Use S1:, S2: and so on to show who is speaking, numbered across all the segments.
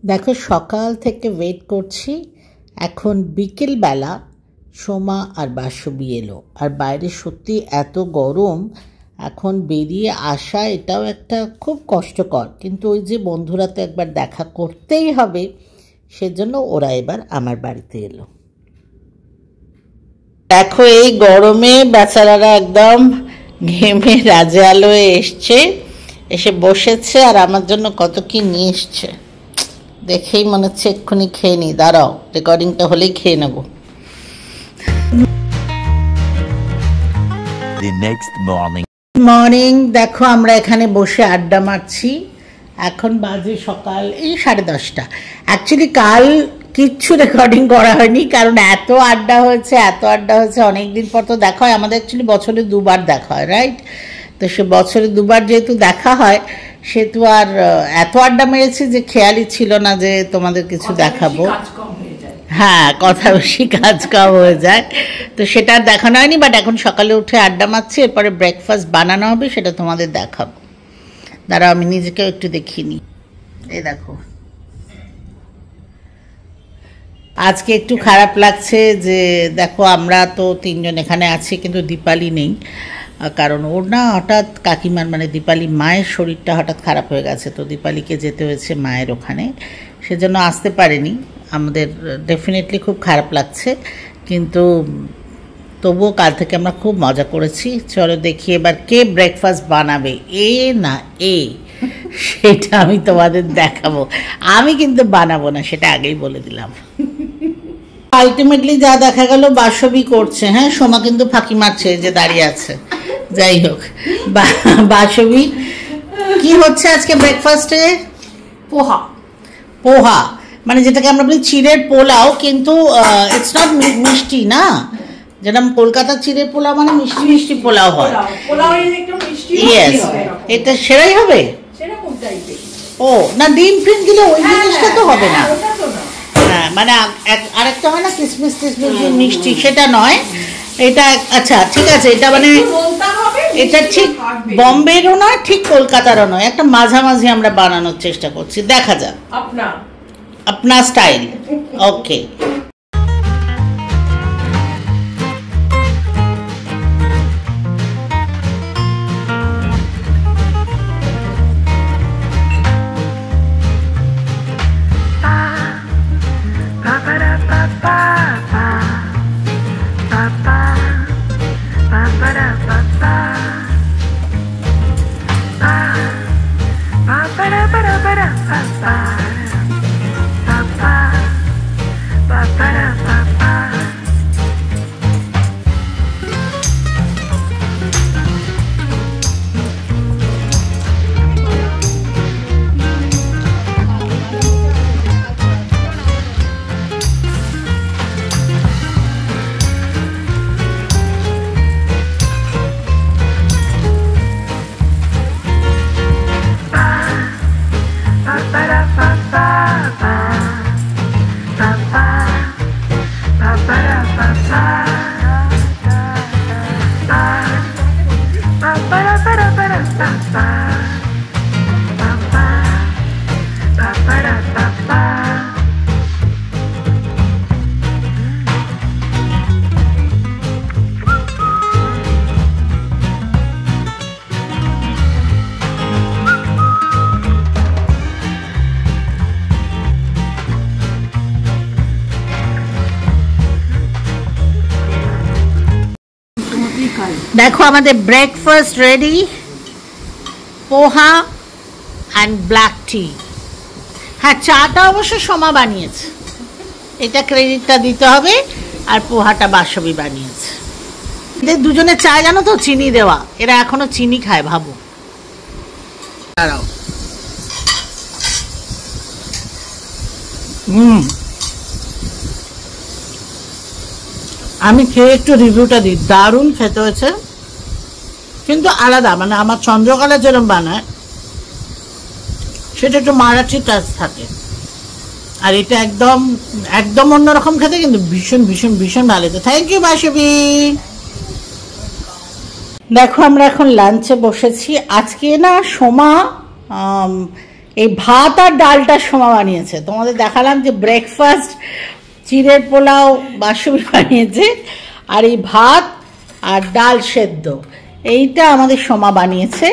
S1: দেখো সকাল থেকে ওয়েট করছি, এখন বিকেল বেলা সোমা আর বাসবি এলো। আর বাইরে সত্যি এত গরম, এখন বেরিয়ে আসা এটাও একটা খুব কষ্টকর, কিন্তু ওই যে বন্ধুরা তো একবার দেখা করতেই হবে, সেজন্য ওরা এবার আমার বাড়িতে এলো। দেখো এই গরমে বেচারারা একদম ঘেমে রাজে আলোয় এসছে, এসে বসেছে আর আমার জন্য কত কি নিয়ে এসছে। দেখেই মনে হচ্ছে এক্ষুনি খেয়ে নি, দাঁড়াও রেকর্ডিংটা হলেই খেয়ে নেব। মর্নিং, দেখো আমরা এখানে বসে আড্ডা মারছি। এখন বাজে সকাল এই 10:30। অ্যাকচুয়ালি কাল কিচ্ছু রেকর্ডিং করা হয়নি, কারণ এত আড্ডা হয়েছে অনেক দিন পর তো দেখা হয়। আমাদের অ্যাকচুয়ালি বছরে 2বার দেখা হয়, রাইট? তো সে বছরে 2বার যেহেতু দেখা হয়, সেহেতু আর এত আড্ডা মেরেছি যে খেয়ালই ছিল না যে তোমাদের কিছু দেখাবো। হ্যাঁ, কথা বেশি কাজ কম হয়ে যায়, তো সেটা আর দেখানো হয়নি। বাট এখন সকালে উঠে আড্ডা মারছি, এরপরে ব্রেকফাস্ট বানানো হবে, সেটা তোমাদের দেখাবো। দাঁড়াও আমি নিজেকেও একটু দেখিনি। এই দেখো, আজকে একটু খারাপ লাগছে যে দেখো আমরা তো 3জন এখানে আছি, কিন্তু দীপালি নেই। কারণ ওর না হঠাৎ কাকিমার মানে দীপালি মায়ের শরীরটা হঠাৎ খারাপ হয়ে গেছে, তো দীপালিকে যেতে হয়েছে মায়ের ওখানে, সেজন্য আসতে পারেনি। আমাদের ডেফিনেটলি খুব খারাপ লাগছে, কিন্তু তবুও কাল থেকে আমরা খুব মজা করেছি। চলো দেখি এবার কে ব্রেকফাস্ট বানাবে, এ না এ, সেটা আমি তোমাদের দেখাবো। আমি কিন্তু বানাবো না, সেটা আগেই বলে দিলাম। আলটিমেটলি যা দেখা গেল বাসবি করছে। হ্যাঁ, সোমা কিন্তু ফাঁকি মারছে, যে দাঁড়িয়ে আছে। যাই হোক, বাসবি কি হচ্ছে আজকে ব্রেকফাস্টে? পোহা। পোহা মানে যেটাকে আমরা বলি চিড়ের পোলাও, কিন্তু ইটস নট মিষ্টি না, যেরকম কলকাতার চিড়ের পোলাও মানে মিষ্টি মিষ্টি পোলাও হয়। ইয়েস, এটা সেরাই হবে। ও না, ডিম ফিম দিলে ওই জিনিসটা তো হবে না। হ্যাঁ, মানে আরেকটা হয় না কিসমিস টিসমিস মিষ্টি, সেটা নয় এটা। আচ্ছা ঠিক আছে, এটা মানে এটা ঠিক বম্বেরও নয়, ঠিক কলকাতারও নয়, একটা মাঝামাঝি আমরা বানানোর চেষ্টা করছি। দেখা যাক আপনা স্টাইল। ওকে, দেখো আমাদের breakfast ready, poha and black tea. হ্যাঁ, চাটা অবশ্য সোমা বানিয়েছে, এটা ক্রেডিটটা দিতে হবে, আর পোহাটা বাসবি বানিয়েছে। এদের দুজনের চা জানো তো চিনি দেওয়া, এরা এখনো চিনি খায়, ভাবো। দাঁড়াও, আমি খেয়ে একটু রিভিউটা দিই। দারুণ খেতে হয়েছে, কিন্তু আলাদা, মানে আমার চন্দ্রকলা যেরকম বানায় সেটা একটু মারাঠি টাচ থাকে, আর এটা একদম একদম অন্যরকম খেতে, কিন্তু ভীষণ ভীষণ ভীষণ ভালো। তো থ্যাংক ইউ বাসবি। দেখো আমরা এখন লাঞ্চে বসেছি। আজকে না সোমা এই ভাত আর ডালটা সোমা বানিয়েছে। তোমাদের দেখালাম যে ব্রেকফাস্ট চিড়ের পোলাও বাসুবি বানিয়েছে, আর এই ভাত আর ডাল সেদ্ধ এইটা আমাদের সোমা বানিয়েছে।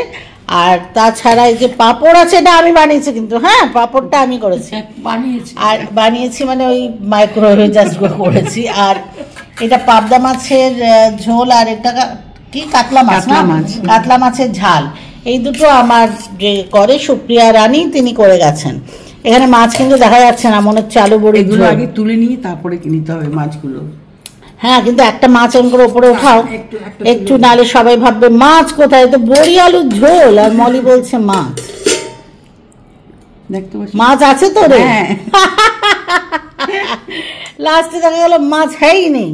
S1: আর তাছাড়া এই যে পাঁপড় আছে, এটা আমি বানিয়েছি কিন্তু, হ্যাঁ পাঁপড়টা আমি করেছি, আর বানিয়েছি মানে ওই মাইক্রোওয়েভে জাস্ট করেছি। আর এটা পাবদা মাছের ঝোল, আর এটা কি কাতলা মাছ, না কাতলা মাছের ঝাল। এই দুটো আমার যে করে সুপ্রিয়া রানী, তিনি করে গেছেন। এখানে মাছ কিন্তু দেখা যাচ্ছে না, মনে হচ্ছে আলু বড়ি।
S2: এগুলো আগে তুলে নিয়ে তারপরে নিতে হবে মাছগুলো।
S1: হ্যাঁ, কিন্তু একটা মাছ এমন করে ওপরে ওঠাও একটু, নালে সবাই ভাববে মাছ কোথায়, তো বড়ি আলুর ঝোল। আর মলি বলছে মাছ,
S2: দেখতে পাচ্ছি
S1: মাছ আছে তো রে। লাস্টে দেখা গেল মাছ হ্যাই নেই,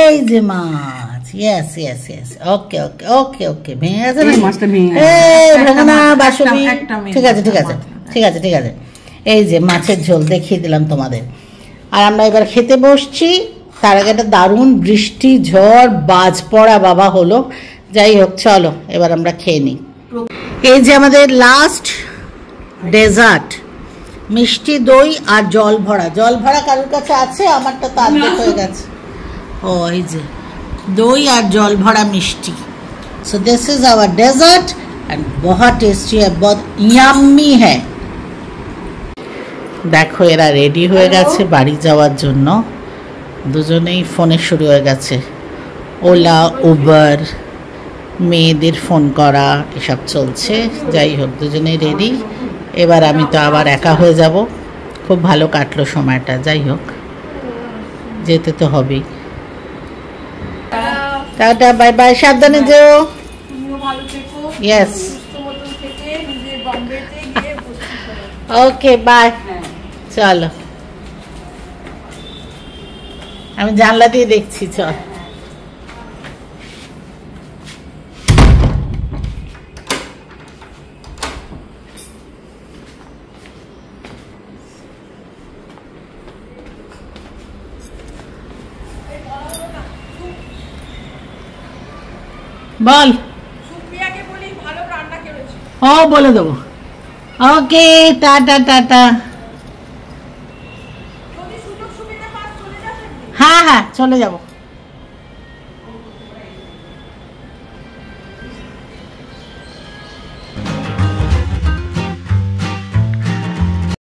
S1: এই যে মাছ। ইয়েস ইয়েস ইয়েস, ওকে ওকে ওকে ওকে, ভেঙে গেছে না
S2: মাছটা? ভেঙে
S1: না বাসুবি, ঠিক আছে ঠিক আছে ঠিক আছে ঠিক আছে। এই যে মাছের ঝোল দেখিয়ে দিলাম তোমাদের। আর আমরা এবার খেতে বসছি। তার আগে একটা দারুণ বৃষ্টি ঝড় বাজ পড়া বাবা হলো। যাই হোক, চলো এবার আমরা খেয়ে নিই। এই যে আমাদের লাস্ট ডেজার্ট, মিষ্টি দই আর জল ভরা। জল ভরা কারোর কাছে আছে? আমারটা তো অর্ধেক হয়ে গেছে। ও এই যে দই আর জল ভরা মিষ্টি। So this is our dessert and বহুত টেস্টি है, बहुत ইয়াম্মি है। দেখো এরা রেডি হয়ে গেছে বাড়ি যাওয়ার জন্য। দুজনেই ফোনে শুরু হয়ে গেছে, ওলা উবার, মেয়েদের ফোন করা এসব চলছে। যাই হোক, দুজনেই রেডি। এবার আমি তো আবার একা হয়ে যাব। খুব ভালো কাটলো সময়টা। যাই হোক, যেতে তো হবেই। টাটা, বাই বাই, সাবধানে যেও। Yes, okay bye. চলো, আমি জানলা দিয়ে দেখছি। চল, বল। ও বলে দেবো। ওকে, টাটা টাটা। হ্যাঁ হ্যাঁ, চলে যাবো।